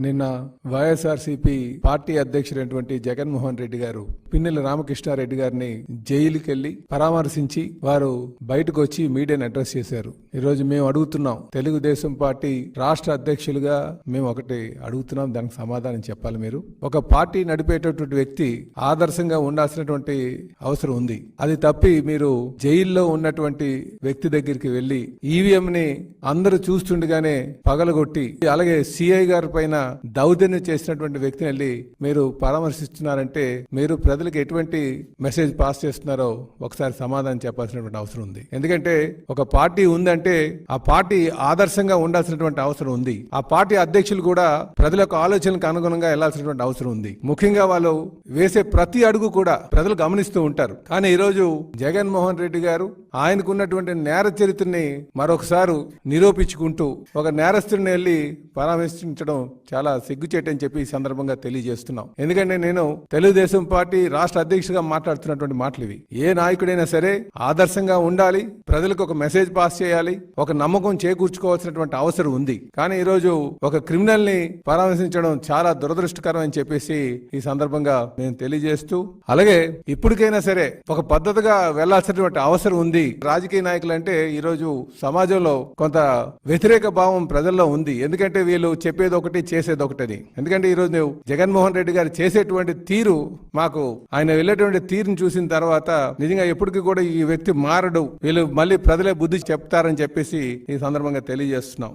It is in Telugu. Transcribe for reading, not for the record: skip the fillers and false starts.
నిన్న వైఎస్ఆర్సీపీ పార్టీ అధ్యక్షుడైనటువంటి జగన్మోహన్ రెడ్డి గారు పిన్నెల రామకృష్ణారెడ్డి గారిని జైలుకి వెళ్లి పరామర్శించి వారు బయటకు వచ్చి మీడియాని అడ్రస్ చేశారు. ఈరోజు మేము అడుగుతున్నాం, తెలుగుదేశం పార్టీ రాష్ట్ర అధ్యక్షులుగా మేము ఒకటి అడుగుతున్నాం, దానికి సమాధానం చెప్పాలి. మీరు ఒక పార్టీ నడిపేటటువంటి వ్యక్తి ఆదర్శంగా ఉండాల్సినటువంటి అవసరం ఉంది. అది తప్పి మీరు జైల్లో ఉన్నటువంటి వ్యక్తి దగ్గరికి వెళ్లి ఈవీఎం ని అందరూ చూస్తుండగానే పగలగొట్టి, అలాగే సిఐ గారి పైన దౌర్జన్యం చేసినటువంటి వ్యక్తిని వెళ్ళి మీరు పరామర్శిస్తున్నారంటే మీరు ప్రజలకు ఎటువంటి మెసేజ్ పాస్ చేస్తున్నారో ఒకసారి సమాధానం చెప్పాల్సినటువంటి అవసరం ఉంది. ఎందుకంటే ఒక పార్టీ ఉందంటే ఆ పార్టీ ఆదర్శంగా ఉండాల్సినటువంటి అవసరం ఉంది. ఆ పార్టీ అధ్యక్షులు కూడా ప్రజల యొక్క ఆలోచనలకు అనుగుణంగా వెళ్లాల్సినటువంటి అవసరం ఉంది. ముఖ్యంగా వాళ్ళు వేసే ప్రతి అడుగు కూడా ప్రజలు గమనిస్తూ ఉంటారు. కానీ ఈరోజు జగన్మోహన్ రెడ్డి గారు ఆయనకున్నటువంటి నేర చరిత్రని మరొకసారి నిరూపించుకుంటూ ఒక నేరస్తుడిని వెళ్ళి పరామర్శించడం చాలా సిగ్గుచేటని చెప్పి ఈ సందర్భంగా తెలియజేస్తున్నాం. ఎందుకంటే నేను తెలుగుదేశం పార్టీ రాష్ట్ర అధ్యక్షుడిగా మాట్లాడుతున్నటువంటి మాటలు ఇవి. ఏ నాయకుడైనా సరే ఆదర్శంగా ఉండాలి, ప్రజలకు ఒక మెసేజ్ పాస్ చేయాలి, ఒక నమ్మకం చేకూర్చుకోవాల్సినటువంటి అవసరం ఉంది. కానీ ఈరోజు ఒక క్రిమినల్ ని పరామర్శించడం చాలా దురదృష్టకరం అని చెప్పేసి ఈ సందర్భంగా నేను తెలియజేస్తూ, అలాగే ఇప్పటికైనా సరే ఒక పద్ధతిగా వెళ్లాల్సినటువంటి అవసరం ఉంది. రాజకీయ నాయకులు అంటే ఈరోజు సమాజంలో కొంత వ్యతిరేక భావం ప్రజల్లో ఉంది. ఎందుకంటే వీళ్ళు చెప్పేది ఒకటి చేసేది ఒకటని. ఎందుకంటే ఈరోజు జగన్మోహన్ రెడ్డి గారు చేసేటువంటి తీరు, మాకు ఆయన వెళ్ళేటువంటి తీరుని చూసిన తర్వాత నిజంగా ఎప్పటికీ కూడా ఈ వ్యక్తి మారడు, వీళ్ళు మళ్ళీ ప్రజలే బుద్ధి చెప్తారని చెప్పేసి ఈ సందర్భంగా తెలియజేస్తున్నాం.